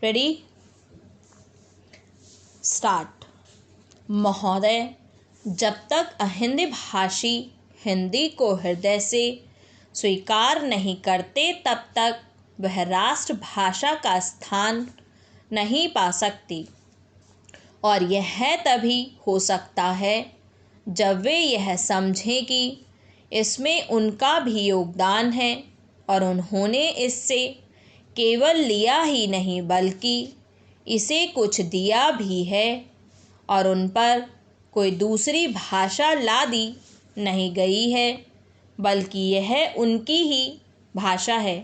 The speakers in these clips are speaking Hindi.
Ready start. महोदय, जब तक अहिंदी भाषी हिंदी को हृदय से स्वीकार नहीं करते तब तक वह राष्ट्रभाषा का स्थान नहीं पा सकती, और यह तभी हो सकता है जब वे यह समझें कि इसमें उनका भी योगदान है और उन्होंने इससे केवल लिया ही नहीं बल्कि इसे कुछ दिया भी है और उन पर कोई दूसरी भाषा लादी नहीं गई है बल्कि यह उनकी ही भाषा है।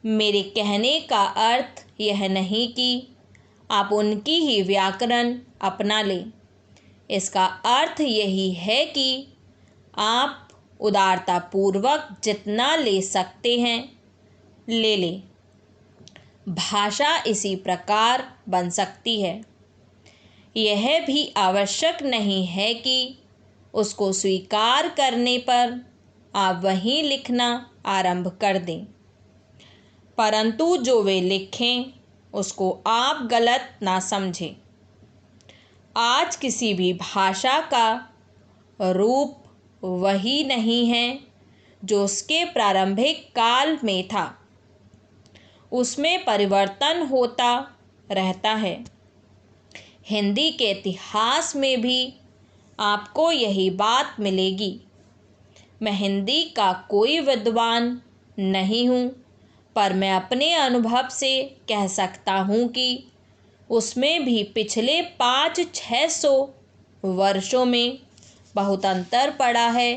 मेरे कहने का अर्थ यह नहीं कि आप उनकी ही व्याकरण अपना लें। इसका अर्थ यही है कि आप उदारतापूर्वक जितना ले सकते हैं ले लें। भाषा इसी प्रकार बन सकती है। यह भी आवश्यक नहीं है कि उसको स्वीकार करने पर आप वहीं लिखना आरंभ कर दें, परंतु जो वे लिखें उसको आप गलत ना समझें। आज किसी भी भाषा का रूप वही नहीं है जो उसके प्रारंभिक काल में था। उसमें परिवर्तन होता रहता है। हिंदी के इतिहास में भी आपको यही बात मिलेगी। मैं हिंदी का कोई विद्वान नहीं हूँ, पर मैं अपने अनुभव से कह सकता हूँ कि उसमें भी पिछले 500-600 वर्षों में बहुत अंतर पड़ा है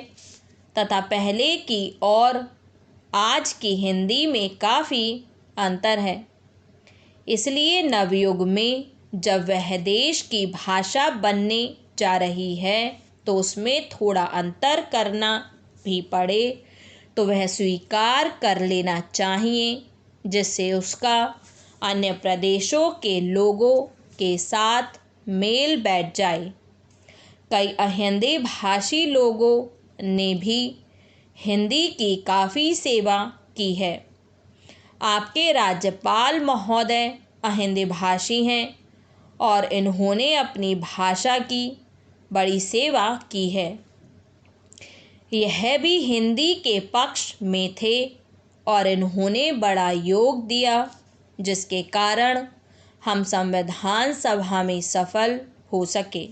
तथा पहले की और आज की हिंदी में काफ़ी अंतर है। इसलिए नवयुग में जब वह देश की भाषा बनने जा रही है तो उसमें थोड़ा अंतर करना भी पड़े तो वह स्वीकार कर लेना चाहिए, जिससे उसका अन्य प्रदेशों के लोगों के साथ मेल बैठ जाए। कई अहिंदी भाषी लोगों ने भी हिंदी की काफ़ी सेवा की है। आपके राज्यपाल महोदय अहिंदी भाषी हैं और इन्होंने अपनी भाषा की बड़ी सेवा की है। यह भी हिंदी के पक्ष में थे और इन्होंने बड़ा योग दिया, जिसके कारण हम संविधान सभा में सफल हो सके।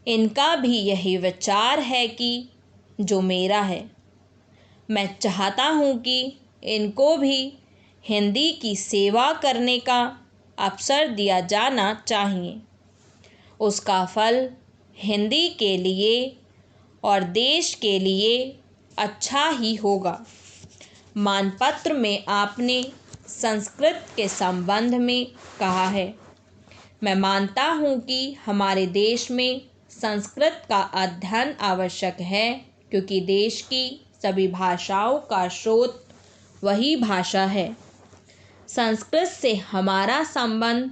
इनका भी यही विचार है कि जो मेरा है। मैं चाहता हूँ कि इनको भी हिंदी की सेवा करने का अवसर दिया जाना चाहिए। उसका फल हिंदी के लिए और देश के लिए अच्छा ही होगा। मानपत्र में आपने संस्कृत के संबंध में कहा है। मैं मानता हूँ कि हमारे देश में संस्कृत का अध्ययन आवश्यक है, क्योंकि देश की सभी भाषाओं का स्रोत वही भाषा है। संस्कृत से हमारा संबंध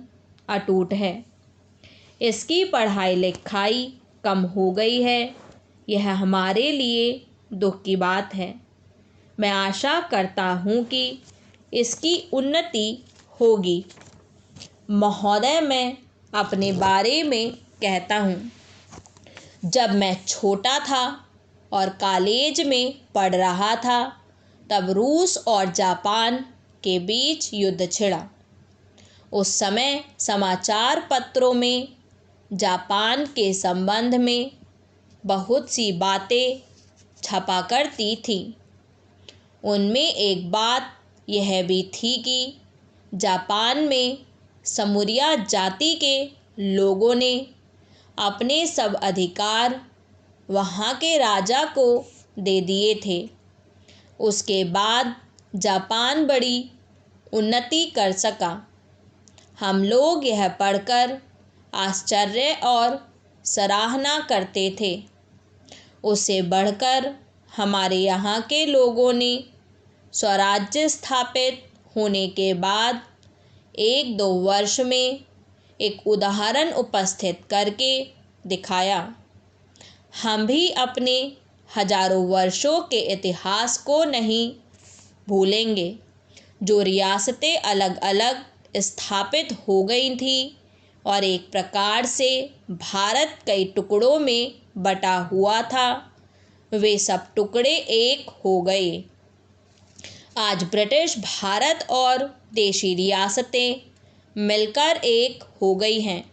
अटूट है। इसकी पढ़ाई लिखाई कम हो गई है। यह हमारे लिए दुख की बात है। मैं आशा करता हूँ कि इसकी उन्नति होगी। महोदय, मैं अपने बारे में कहता हूँ। जब मैं छोटा था और कॉलेज में पढ़ रहा था तब रूस और जापान के बीच युद्ध छिड़ा। उस समय समाचार पत्रों में जापान के संबंध में बहुत सी बातें छपा करती थी। उनमें एक बात यह भी थी कि जापान में समूरिया जाति के लोगों ने अपने सब अधिकार वहाँ के राजा को दे दिए थे। उसके बाद जापान बड़ी उन्नति कर सका। हम लोग यह पढ़कर आश्चर्य और सराहना करते थे। उससे बढ़कर हमारे यहाँ के लोगों ने स्वराज्य स्थापित होने के बाद 1-2 वर्ष में एक उदाहरण उपस्थित करके दिखाया। हम भी अपने हजारों वर्षों के इतिहास को नहीं भूलेंगे। जो रियासतें अलग अलग स्थापित हो गई थी और एक प्रकार से भारत कई टुकड़ों में बटा हुआ था, वे सब टुकड़े एक हो गए। आज ब्रिटिश भारत और देशी रियासतें मिलकर एक हो गई हैं।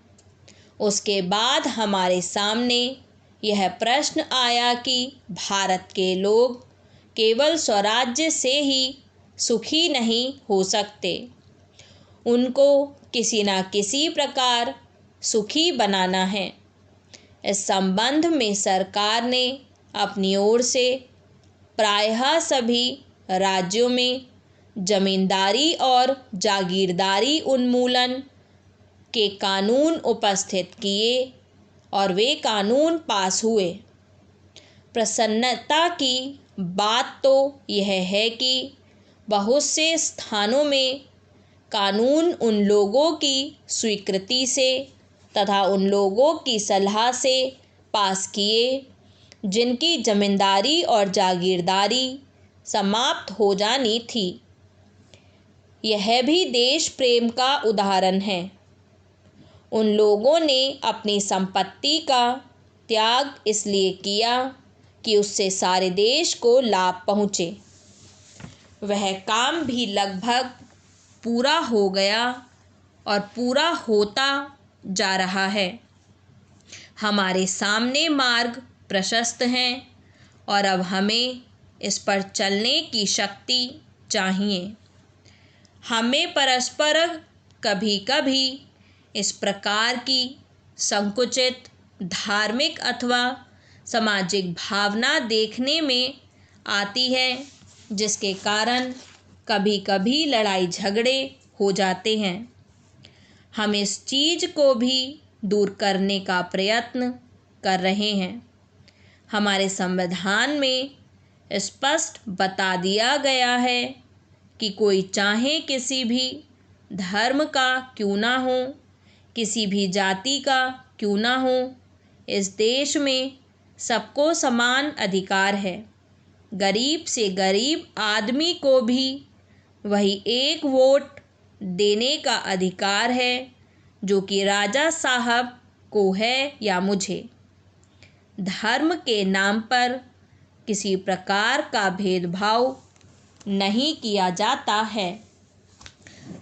उसके बाद हमारे सामने यह प्रश्न आया कि भारत के लोग केवल स्वराज्य से ही सुखी नहीं हो सकते, उनको किसी न किसी प्रकार सुखी बनाना है। इस संबंध में सरकार ने अपनी ओर से प्रायः सभी राज्यों में जमींदारी और जागीरदारी उन्मूलन के कानून उपस्थित किए और वे कानून पास हुए। प्रसन्नता की बात तो यह है कि बहुत से स्थानों में कानून उन लोगों की स्वीकृति से तथा उन लोगों की सलाह से पास किए जिनकी जमींदारी और जागीरदारी समाप्त हो जानी थी। यह भी देश प्रेम का उदाहरण है। उन लोगों ने अपनी संपत्ति का त्याग इसलिए किया कि उससे सारे देश को लाभ पहुँचे। वह काम भी लगभग पूरा हो गया और पूरा होता जा रहा है। हमारे सामने मार्ग प्रशस्त हैं और अब हमें इस पर चलने की शक्ति चाहिए। हमें परस्पर कभी कभी इस प्रकार की संकुचित धार्मिक अथवा सामाजिक भावना देखने में आती है जिसके कारण कभी कभी लड़ाई झगड़े हो जाते हैं। हम इस चीज़ को भी दूर करने का प्रयत्न कर रहे हैं। हमारे संविधान में स्पष्ट बता दिया गया है कि कोई चाहे किसी भी धर्म का क्यों ना हो, किसी भी जाति का क्यों ना हो, इस देश में सबको समान अधिकार है। गरीब से गरीब आदमी को भी वही एक वोट देने का अधिकार है जो कि राजा साहब को है या मुझे। धर्म के नाम पर किसी प्रकार का भेदभाव नहीं किया जाता है।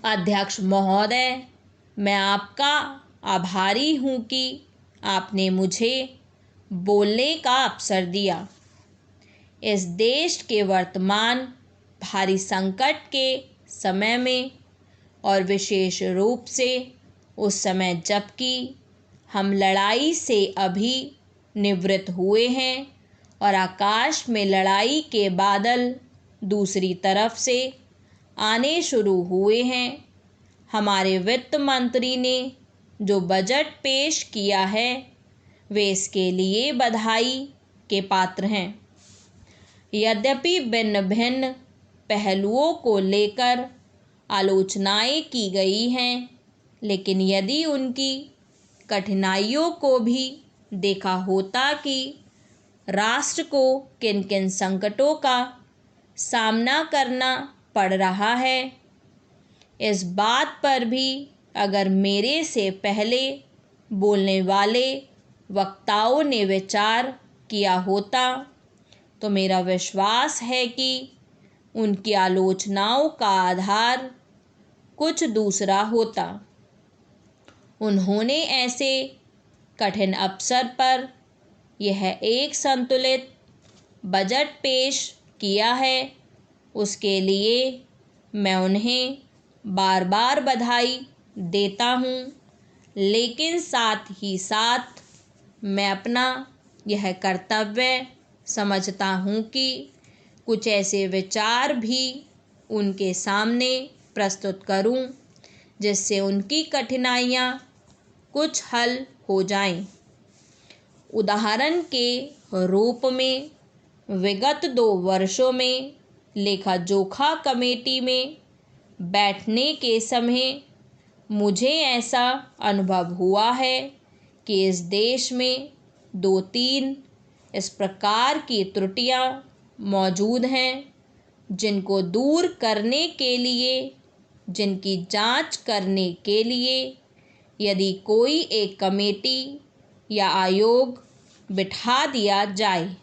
अध्यक्ष महोदय, मैं आपका आभारी हूँ कि आपने मुझे बोलने का अवसर दिया। इस देश के वर्तमान भारी संकट के समय में और विशेष रूप से उस समय जबकि हम लड़ाई से अभी निवृत्त हुए हैं और आकाश में लड़ाई के बादल दूसरी तरफ से आने शुरू हुए हैं, हमारे वित्त मंत्री ने जो बजट पेश किया है वे इसके लिए बधाई के पात्र हैं। यद्यपि भिन्न भिन्न पहलुओं को लेकर आलोचनाएं की गई हैं, लेकिन यदि उनकी कठिनाइयों को भी देखा होता कि राष्ट्र को किन किन संकटों का सामना करना पड़ रहा है, इस बात पर भी अगर मेरे से पहले बोलने वाले वक्ताओं ने विचार किया होता तो मेरा विश्वास है कि उनकी आलोचनाओं का आधार कुछ दूसरा होता। उन्होंने ऐसे कठिन अवसर पर यह एक संतुलित बजट पेश किया है, उसके लिए मैं उन्हें बार बार बधाई देता हूँ, लेकिन साथ ही साथ मैं अपना यह कर्तव्य समझता हूँ कि कुछ ऐसे विचार भी उनके सामने प्रस्तुत करूँ जिससे उनकी कठिनाइयाँ कुछ हल हो जाएं। उदाहरण के रूप में विगत 2 वर्षों में लेखा जोखा कमेटी में बैठने के समय मुझे ऐसा अनुभव हुआ है कि इस देश में 2-3 इस प्रकार की त्रुटियां मौजूद हैं जिनको दूर करने के लिए जिनकी जांच करने के लिए यदि कोई एक कमेटी या आयोग बिठा दिया जाए।